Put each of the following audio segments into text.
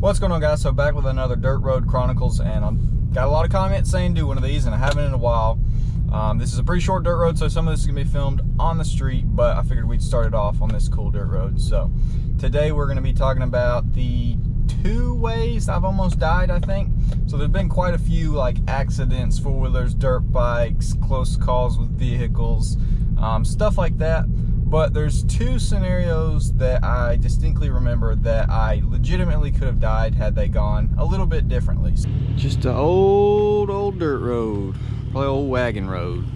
What's going on, guys? So back with another Dirt Road Chronicles, and I've got a lot of comments saying do one of these, and I haven't in a while. This is a pretty short dirt road, so some of this is gonna be filmed on the street, but I figured we'd start it off on this cool dirt road. So today we're gonna be talking about the 2 ways I've almost died, I think. So there's been quite a few like accidents, four-wheelers, dirt bikes, close calls with vehicles, stuff like that. But there's 2 scenarios that I distinctly remember that I legitimately could have died had they gone a little bit differently. Just an old dirt road, probably old wagon road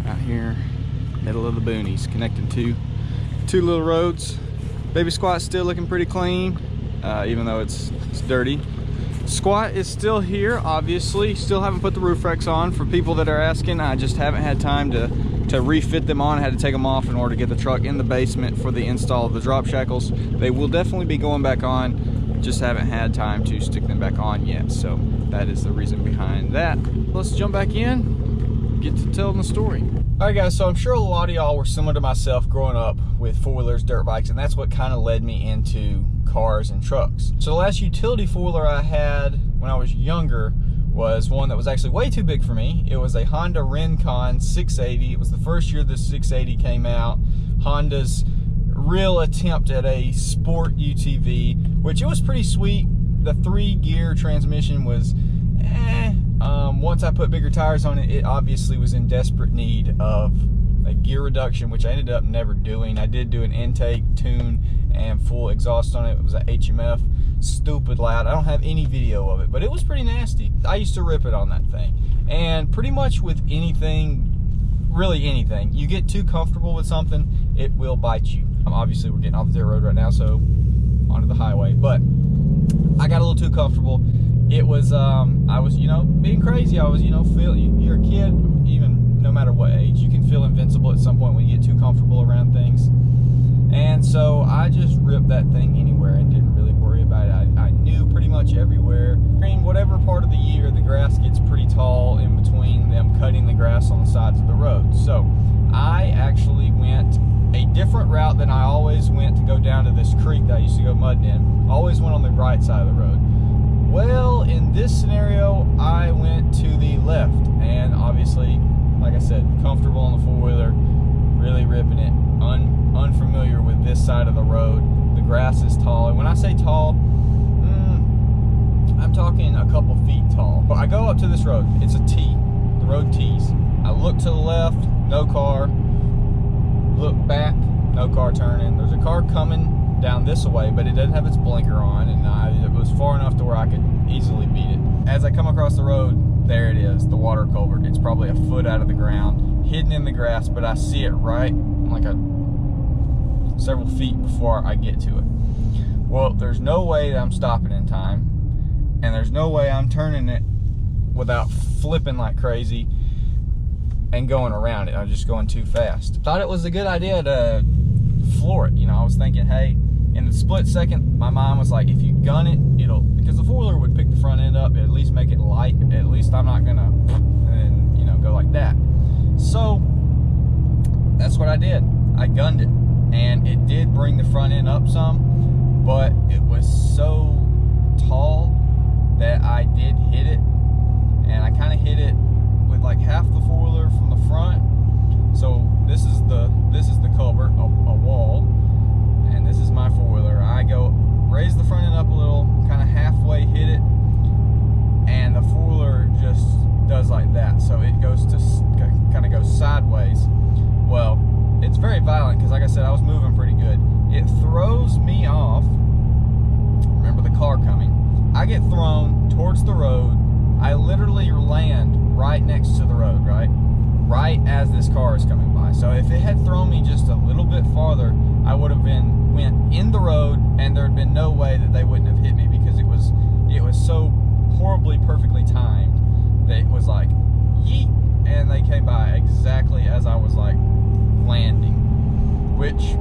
out here, middle of the boonies, connecting two little roads. Baby Squat's still looking pretty clean, even though it's dirty. Squat is still here, obviously. Still haven't put the roof racks on. For people that are asking, I just haven't had time to refit them on. I had to take them off in order to get the truck in the basement for the install of the drop shackles. They will definitely be going back on, just haven't had time to stick them back on yet. So that is the reason behind that. Let's jump back in, get to telling the story. All right, guys, so I'm sure a lot of y'all were similar to myself growing up with four-wheelers, dirt bikes, and that's what kind of led me into cars and trucks. So the last utility four-wheeler I had when I was younger was one that was actually way too big for me. It was a Honda Rincon 680. It was the first year the 680 came out. Honda's real attempt at a sport UTV, which it was pretty sweet. The 3-gear transmission was once I put bigger tires on it, it obviously was in desperate need of a gear reduction, which I ended up never doing. I did do an intake, tune, and full exhaust on it. It was an HMF, stupid loud. I don't have any video of it, but it was pretty nasty. I used to rip it on that thing. And pretty much with anything, really anything, you get too comfortable with something, it will bite you. Obviously we're getting off the dirt road right now, so onto the highway, but I got a little too comfortable. It was, I was, being crazy. I was, you're a kid, even no matter what age, you can feel invincible at some point when you get too comfortable around things. And so I just ripped that thing anywhere and didn't really worry about it. I knew pretty much everywhere. In whatever part of the year, the grass gets pretty tall in between them cutting the grass on the sides of the road. So I actually went a different route than I always went to go down to this creek that I used to go mudding in. Always went on the right side of the road. Well, in this scenario, I went to the left, and obviously, like I said, comfortable on the four-wheeler, really ripping it, unfamiliar with this side of the road. The grass is tall, and when I say tall, I'm talking a couple feet tall. But I go up to this road, it's a T, the road T's. I look to the left, no car, look back, no car turning. There's a car coming down this way, but it doesn't have its blinker on, and it was far enough to where I could easily beat it. As I come across the road, there it is, the water culvert. It's probably a foot out of the ground, hidden in the grass, but I see it right like several feet before I get to it. Well, there's no way that I'm stopping in time, and there's no way I'm turning it without flipping like crazy and going around it. I'm just going too fast. Thought it was a good idea to floor it. I was thinking, hey, in the split second, my mind was like, if you gun it, because the four-wheeler would pick the front end up, at least make it light, at least I'm not gonna, go like that. So that's what I did. I gunned it, and it did bring the front end up some, but it was so tall that I did hit it, and I kind of hit it with like half the four-wheeler from the front. So this is the culvert, a wall, and this is my four-wheeler. I go raise the front end up a little, kind of halfway hit it, and the four-wheeler just does like that. So it goes to kind of goes sideways. Well, it's very violent because, like I said, I was moving pretty good. It throws me off. Remember the car coming. I get thrown towards the road. I literally land right next to the road, right as this car is coming by. So if it had thrown me just a little bit farther, I would have went in the road, and there had been no way that they wouldn't have hit me, because it was so horribly perfectly timed that it was like yeet, and they came by exactly as I was like landing, which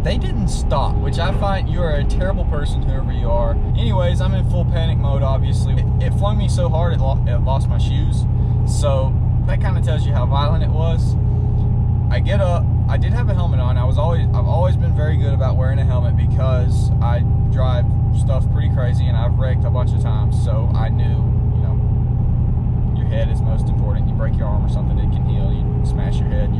they didn't stop, which I find you are a terrible person, whoever you are. Anyways, I'm in full panic mode, obviously. It flung me so hard it lost my shoes, so that kind of tells you how violent it was. I get up, I did have a helmet on. I've always been very good about wearing a helmet because I drive stuff pretty crazy and I've wrecked a bunch of times. So I knew, you know, your head is most important. You break your arm or something, it can heal. You smash your head,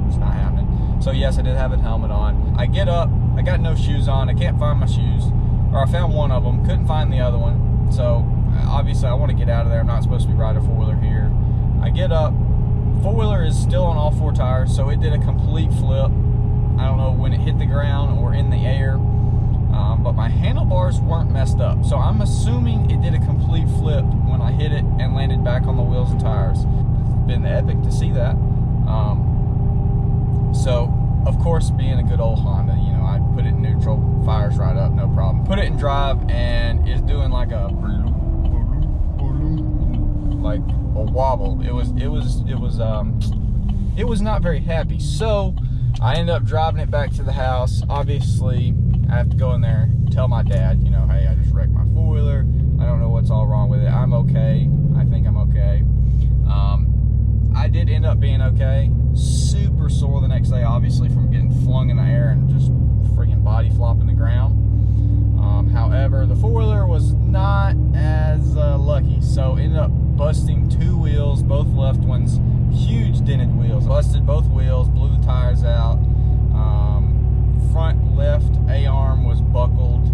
it's not happening. So yes, I did have a helmet on. I get up, I got no shoes on. I can't find my shoes, or I found one of them, couldn't find the other one. So obviously I want to get out of there. I'm not supposed to be riding a four-wheeler here. I get up, four-wheeler is still on all four tires, so it did a complete flip. I don't know when it hit the ground or in the air, but my handlebars weren't messed up. So I'm assuming it did a complete flip when I hit it and landed back on the wheels and tires. It's been epic to see that. So, of course, being a good old Honda, you know, I put it in neutral, fires right up, no problem. Put it in drive, and it's doing like a wobble. It was not very happy. So I ended up driving it back to the house. Obviously, I have to go in there and tell my dad, you know, hey, I just wrecked my four-wheeler. I don't know what's all wrong with it. I'm okay. I think I'm okay. I did end up being okay. Super sore the next day, obviously, from getting flung in the air and just freaking body flopping the ground. However, the four-wheeler was not as lucky, so ended up busting two wheels, both left ones, huge dented wheels. Busted both wheels, blew the tires out. Front left A-arm was buckled.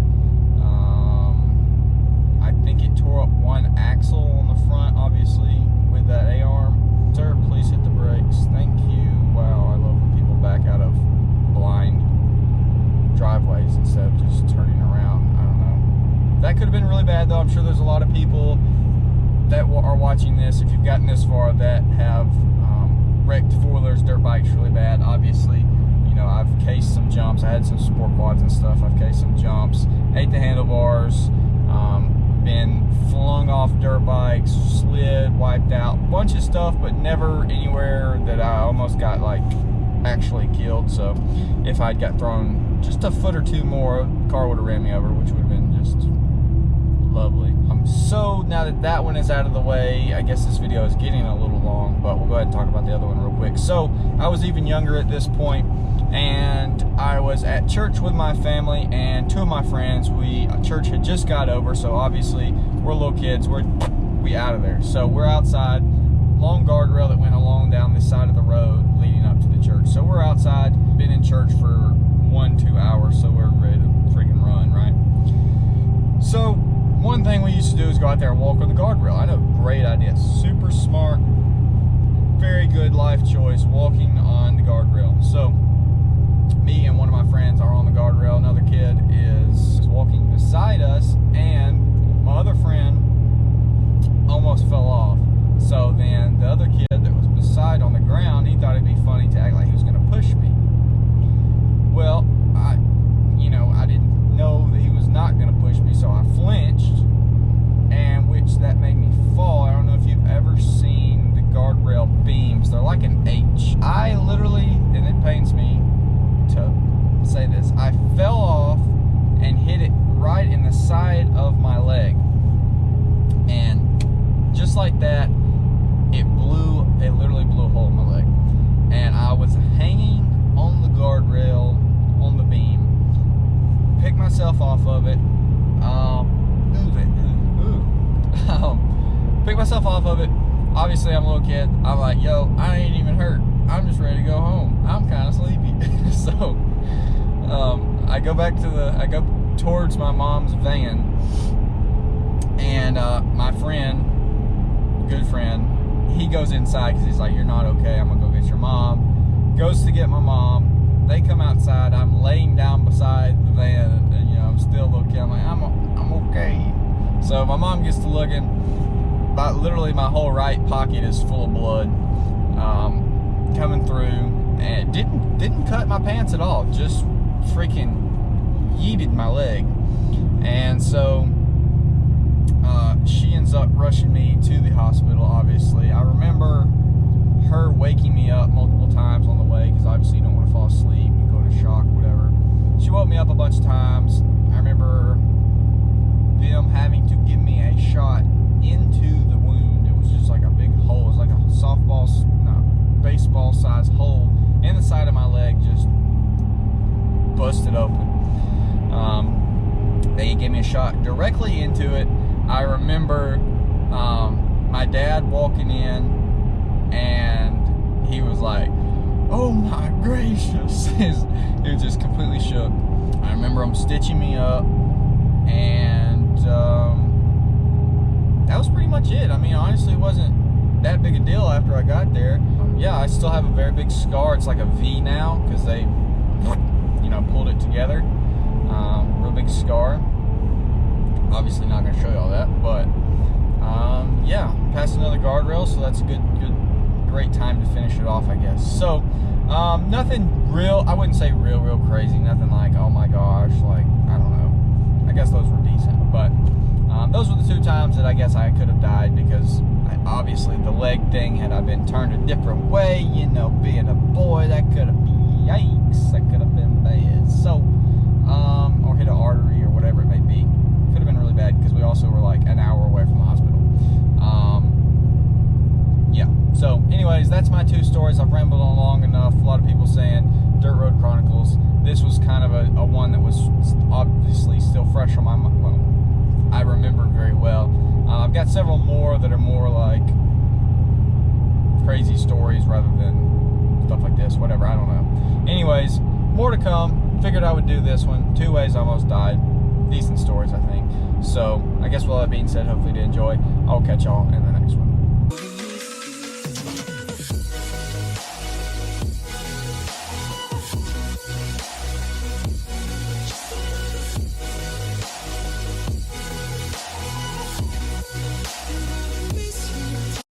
I think it tore up one axle on the front, obviously, with that A-arm. Sir, please hit the brakes. Thank you. Wow, I love when people back out of blind driveways instead of just turning around. I don't know. That could have been really bad, though. I'm sure there's a lot of people that are watching this, if you've gotten this far, that have wrecked four-wheelers, dirt bikes really bad. Obviously, you know, I've cased some jumps. I had some sport quads and stuff. I've cased some jumps, ate the handlebars, been flung off dirt bikes, slid, wiped out, bunch of stuff, but never anywhere that I almost got like actually killed. So if I'd got thrown just a foot or two more, the car would have ran me over, which would have been just lovely. So now that that one is out of the way, I guess this video is getting a little long, but we'll go ahead and talk about the other one real quick. So I was even younger at this point, and I was at church with my family and two of my friends. Church had just got over, so obviously we're little kids, we out of there. So we're outside, long guardrail that went along down this side of the road leading up to the church. So we're outside, been in church for 1-2 hours, so we're ready to freaking run, right? So one thing we used to do is go out there and walk on the guardrail. I know, great idea, super smart, very good life choice, walking on the guardrail. So me and one of my friends are on the guardrail. Another kid is walking beside us, and my other friend almost fell off. So then the other kid that was beside on the ground, he thought it'd be funny to act like he was going to push me. Well, I didn't know that he was not going to push me, so I flinched, and that made me fall. I don't know if you've ever seen the guardrail beams. They're like an H. I literally, and it pains me to say this, I fell off and hit it right in the side of my leg, and just like that, it literally blew a hole in my leg, and I was hanging on the guardrail on the beam, picked myself off of it, picked myself off of it. Obviously I'm a little kid, I'm like, yo, I ain't even hurt, I'm just ready to go home, I'm kind of sleepy. So I go towards my mom's van, and my friend, good friend, he goes inside because he's like, you're not okay, I'm gonna go get your mom. Goes to get my mom, they come outside, I'm laying down beside the van, and I'm still a little kid, I'm like, I'm okay. So my mom gets to looking, literally my whole right pocket is full of blood coming through, and it didn't cut my pants at all, just freaking yeeted my leg. And so she ends up rushing me to the hospital. Obviously I remember her waking me up multiple times on the way, because obviously you don't want to fall asleep, you go into shock, whatever. She woke me up a bunch of times. I remember them having to give me a shot into the wound. It was just like a big hole. It was like a baseball sized hole in the side of my leg, busted open. They gave me a shot directly into it. I remember my dad walking in, and he was like, "Oh my gracious." He was just completely shook. I remember him stitching me up, and that was pretty much it. I mean, honestly, it wasn't that big a deal after I got there. Yeah, I still have a very big scar. It's like a V now because they, pulled it together. Real big scar. Obviously not going to show you all that, but yeah, passed another guardrail, so that's a great time to finish it off, I guess. So nothing real, I wouldn't say real crazy, nothing like, oh my gosh, like, I don't know. I guess those were decent, but those were the 2 times that I guess I could have died, because obviously the leg thing, had I been turned a different way, being a boy, that could have been, yikes, that could have been bad. So, or hit an artery or whatever it may be. Could have been really bad, because we also were like an hour away from the hospital. Yeah, so anyways, that's my 2 stories. I've rambled on long enough. A lot of people saying Dirt Road Chronicles. This was kind of a one that was obviously still fresh on my mind. Well, I remember very well. I've got several more that are more like crazy stories rather than stuff like this, whatever, I don't know. Anyways, more to come. Figured I would do this one. 2 ways I almost died. Decent stories, I think. So, I guess with all that being said, hopefully you enjoy. I'll catch y'all in the next